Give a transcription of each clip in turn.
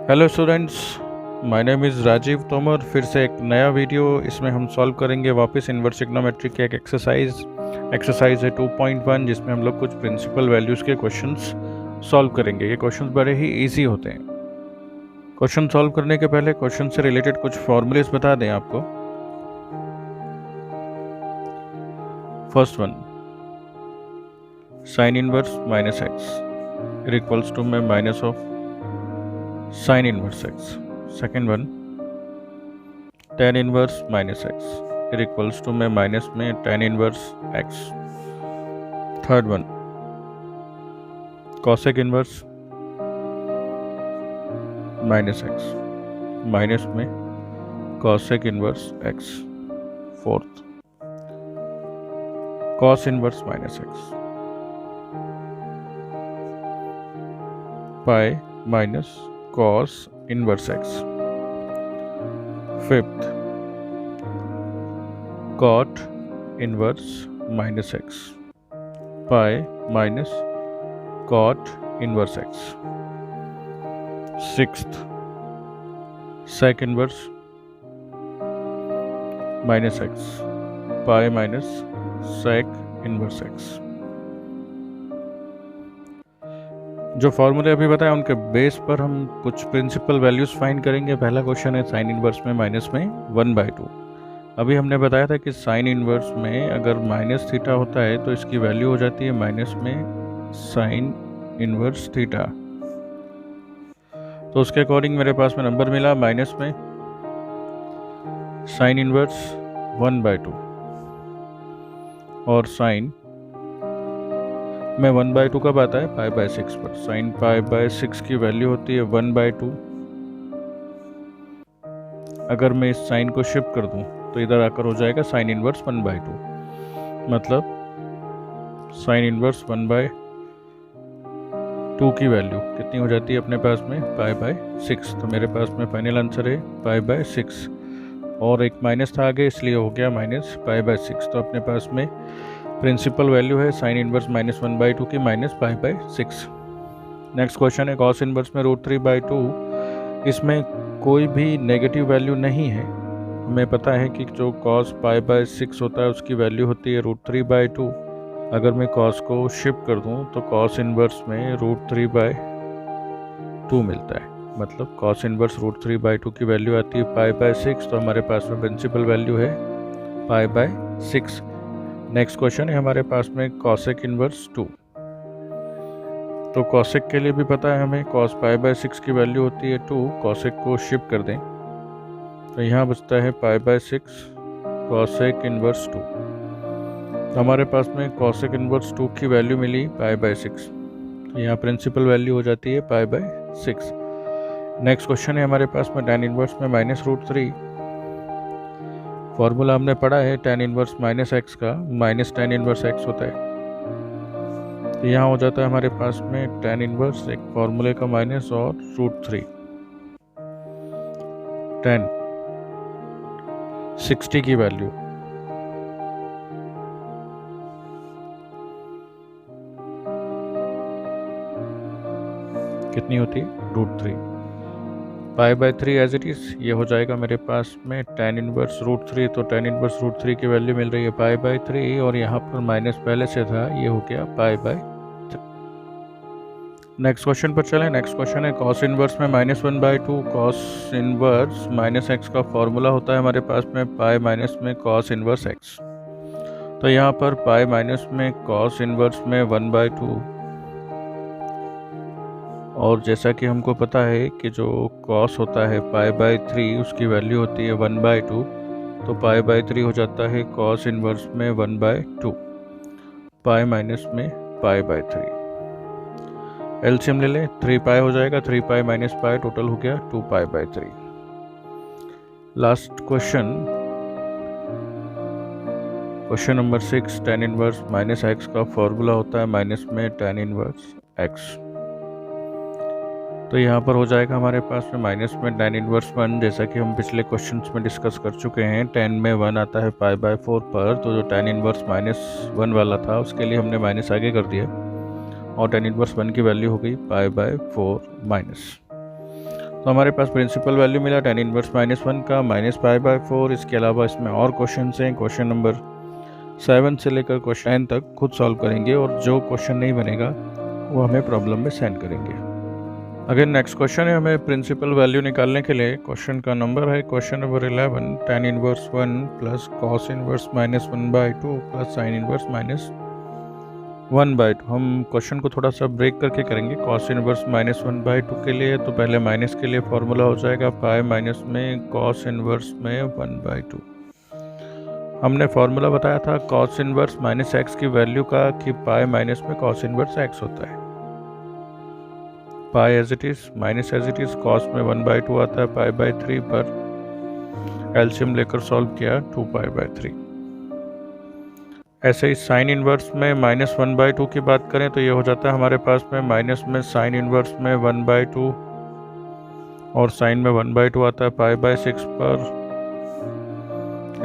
Hello students, my name is Rajeev Tomar. फिर से एक नया वीडियो। इसमें हम सॉल्व करेंगे वापस इन्वर्स ट्रिग्नोमेट्री की एक एक्सरसाइज है 2.1, जिसमें हम लोग कुछ प्रिंसिपल वैल्यूज़ के क्वेश्चंस सॉल्व करेंगे। ये क्वेश्चंस बड़े ही इजी होते हैं। क्वेश्चन सॉल्व करने के पहले क्वेश्चन से रिलेटेड कुछ फॉर्मूलेस बता दें आपको। First one, sine inverse minus x equals to में minus of sin inverse x. Second one, tan inverse minus x it equals to में minus में tan inverse x. Third one, cosec inverse minus x minus में cosec inverse x. Fourth, cos inverse minus x pi minus cos inverse x. Fifth, cot inverse minus x pi minus cot inverse x. Sixth, sec inverse minus x pi minus sec inverse x. जो फॉर्मूले अभी बताया उनके base पर हम कुछ principal values find करेंगे। पहला क्वेश्चन है साइन इनवर्स में माइनस में 1/2। अभी हमने बताया था कि साइन इनवर्स में अगर माइनस थीटा होता है तो इसकी वैल्यू हो जाती है माइनस में साइन इनवर्स थीटा। तो उसके अकॉर्डिंग मेरे पास में नंबर मिला माइनस में साइन इनवर्स 1/2 और साइन में 1/2 कब आता है π/6 पर। साइन π/6 की वैल्यू होती है 1/2। अगर मैं इस साइन को शिफ्ट कर दूं तो इधर आकर हो जाएगा साइन इनवर्स 1/2। मतलब साइन इनवर्स 1/2 की वैल्यू कितनी हो जाती है अपने पास में π/6। तो मेरे पास में फाइनल आंसर है π/6 और एक माइनस था आगे इसलिए हो गया माइनस π/6। तो अपने पास में प्रिंसिपल वैल्यू है साइन इनवर्स माइनस 1/2 की माइनस π/6। नेक्स्ट क्वेश्चन है कॉस इनवर्स में √3/2। इसमें कोई भी नेगेटिव वैल्यू नहीं है। हमें पता है कि जो कॉस π/6 होता है उसकी वैल्यू होती है √3/2। अगर मैं कॉस को शिफ्ट कर दूं तो कॉस इनवर्स में √3/2 मिलता है। मतलब कॉस इनवर्स √3/2 की वैल्यू आती है π/6। तो हमारे पास में प्रिंसिपल वैल्यू है π/6। नेक्स्ट क्वेश्चन है हमारे पास में कॉसेक इनवर्स 2। तो कॉसेक के लिए भी पता है हमें कॉस π/6 की वैल्यू होती है 2। कॉसेक को शिफ्ट कर दें तो यहाँ बचता है π/6 कॉसेक इनवर्स 2। तो हमारे पास में कॉसेक इनवर्स 2 की वैल्यू मिली π/6। तो यहाँ प्रिंसिपल वैल्यू हो जाती है π/6। नेक्स्ट क्वेश्चन है हमारे पास में tan इनवर्स में -√3। फॉर्मूला हमने पढ़ा है tan इनवर्स माइनस एक्स का माइनस tan इनवर्स एक्स होता है। तो यहाँ हो जाता है हमारे पास में tan इनवर्स एक फॉर्मूले का माइनस और √3 tan 60 की वैल्यू कितनी होती है √3 π/3 एज इट इज़। ये हो जाएगा मेरे पास में tan इनवर्स √3। तो tan इनवर्स √3 की वैल्यू मिल रही है π/3 और यहाँ पर माइनस पहले से था, ये हो गया π/3। नेक्स्ट क्वेश्चन पर चलें। नेक्स्ट क्वेश्चन है कॉस इनवर्स में -1/2। कॉस इनवर्स माइनस एक्स का फॉर्मूला होता है हमारे पास में पाई माइनस में कॉस इनवर्स एक्स। तो यहाँ पर पाई माइनस में कॉस इनवर्स में 1/2 और जैसा कि हमको पता है कि जो कॉस होता है π/3 उसकी वैल्यू होती है 1/2। तो π/3 हो जाता है कॉस इनवर्स में 1/2 पाई माइनस में π/3। एलसीएम ले लें 3π हो जाएगा, 3π माइनस पाई टोटल हो गया 2π/3। Last question number 6 tan inverse minus x का फॉर्मूला होता है माइनस में tan इनवर्स एक्स। तो यहाँ पर हो जाएगा हमारे पास में माइनस में tan इनवर्स 1। जैसा कि हम पिछले क्वेश्चंस में डिस्कस कर चुके हैं, tan में 1 आता है π/4 पर। तो जो tan इनवर्स -1 वाला था उसके लिए हमने माइनस आगे कर दिया और tan इनवर्स 1 की वैल्यू हो गई π/4 माइनस। तो हमारे पास प्रिंसिपल वैल्यू मिला tan इनवर्स -1 का -π/4। इसके अलावा इसमें और क्वेश्चन हैं, क्वेश्चन नंबर 7 से लेकर क्वेश्चन 9 तक खुद सॉल्व करेंगे और जो क्वेश्चन नहीं बनेगा वो हमें प्रॉब्लम में सेंड करेंगे। अगर नेक्स्ट क्वेश्चन है हमें प्रिंसिपल वैल्यू निकालने के लिए, क्वेश्चन का नंबर है question number 11, tan inverse 1 plus cos inverse -1/2 plus sin inverse -1/2। हम क्वेश्चन को थोड़ा सा ब्रेक करके करेंगे। cos इनवर्स -1/2 के लिए तो पहले माइनस के लिए फॉर्मूला हो जाएगा पाई माइनस में cos इनवर्स में 1/2। हमने फार्मूला बताया था cos इनवर्स -x की वैल्यू का कि पाई माइनस में cos इनवर्स x होता है। Pi as it is minus as it is, cos में 1/2 आता है π/3 पर, एलसीएम लेकर सॉल्व किया 2π/3। ऐसे ही साइन इनवर्स में -1/2 की बात करें तो ये हो जाता है हमारे पास में माइनस में साइन इनवर्स में 1/2 और साइन में 1/2 आता है π/6 पर।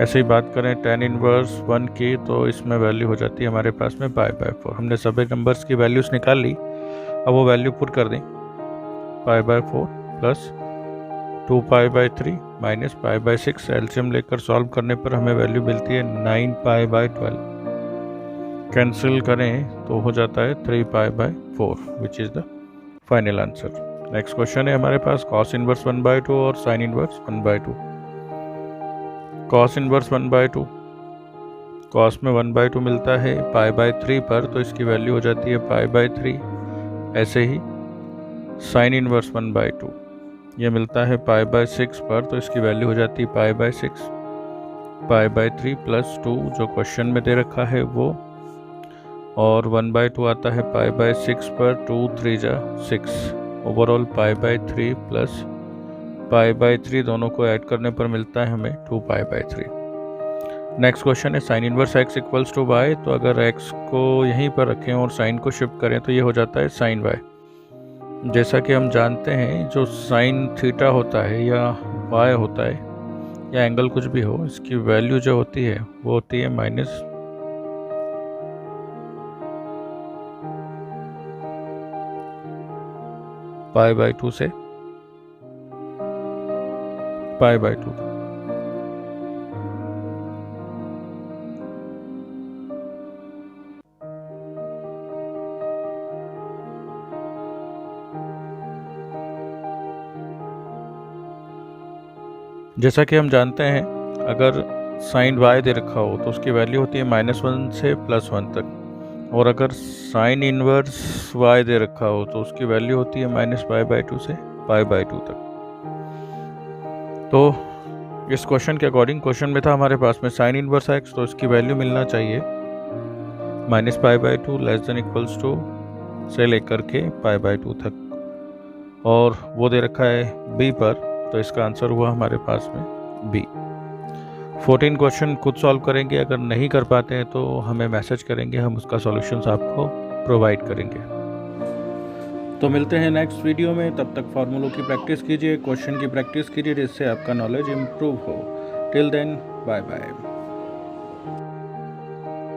ऐसे ही बात करें tan इनवर्स 1 की तो इसमें वैल्यू हो जाती है हमारे पास में π/4। हमने सभी नंबर्स की वैल्यूज निकाल ली, अब वो वैल्यू पुट कर दें π/4 प्लस 2π/3 माइनस π/6। एलसीएम लेकर सॉल्व करने पर हमें वैल्यू मिलती है 9π/12। कैंसिल करें तो हो जाता है 3π/4 which is the final answer. Next question है हमारे पास cos इनवर्स 1/2 और sin inverse 1/2। cos inverse 1/2, cos में 1/2 मिलता है π/3 पर तो इसकी वैल्यू हो जाती है π/3। ऐसे ही साइन इनवर्स 1/2 ये मिलता है π/6 पर तो इसकी वैल्यू हो जाती है π/6। π/3 प्लस 2 जो क्वेश्चन में दे रखा है वो, और 1/2 आता है π/6 पर, 2 3 जा 6, ओवरऑल π/3 प्लस π/3 दोनों को ऐड करने पर मिलता है हमें 2π/3। नेक्स्ट क्वेश्चन है sine inverse x equals to y। तो अगर x को यहीं पर रखें और साइन को शिफ्ट करें तो ये हो जाता है साइन y। जैसा कि हम जानते हैं जो साइन थीटा होता है या y होता है या एंगल कुछ भी हो, इसकी वैल्यू जो होती है वो होती है -π/2 से π/2 तक। जैसा कि हम जानते हैं अगर साइन y दे रखा हो तो उसकी वैल्यू होती है -1 से +1 तक, और अगर साइन इनवर्स y दे रखा हो तो उसकी वैल्यू होती है -π/2 से π/2 तक। तो इस क्वेश्चन के अकॉर्डिंग, क्वेश्चन में था हमारे पास में साइन इनवर्स x तो इसकी वैल्यू मिलना चाहिए -π/2 <= से लेकर के π/2 तक, और वो दे रखा है b पर तो इसका आंसर हुआ हमारे पास में बी। 14 क्वेश्चन खुद सॉल्व करेंगे, अगर नहीं कर पाते हैं तो हमें मैसेज करेंगे, हम उसका सॉल्यूशंस आपको प्रोवाइड करेंगे। तो मिलते हैं नेक्स्ट वीडियो में, तब तक फार्मूलों की प्रैक्टिस कीजिए, क्वेश्चन की प्रैक्टिस कीजिए जिससे आपका नॉलेज इम्प्रूव हो। Till then bye bye.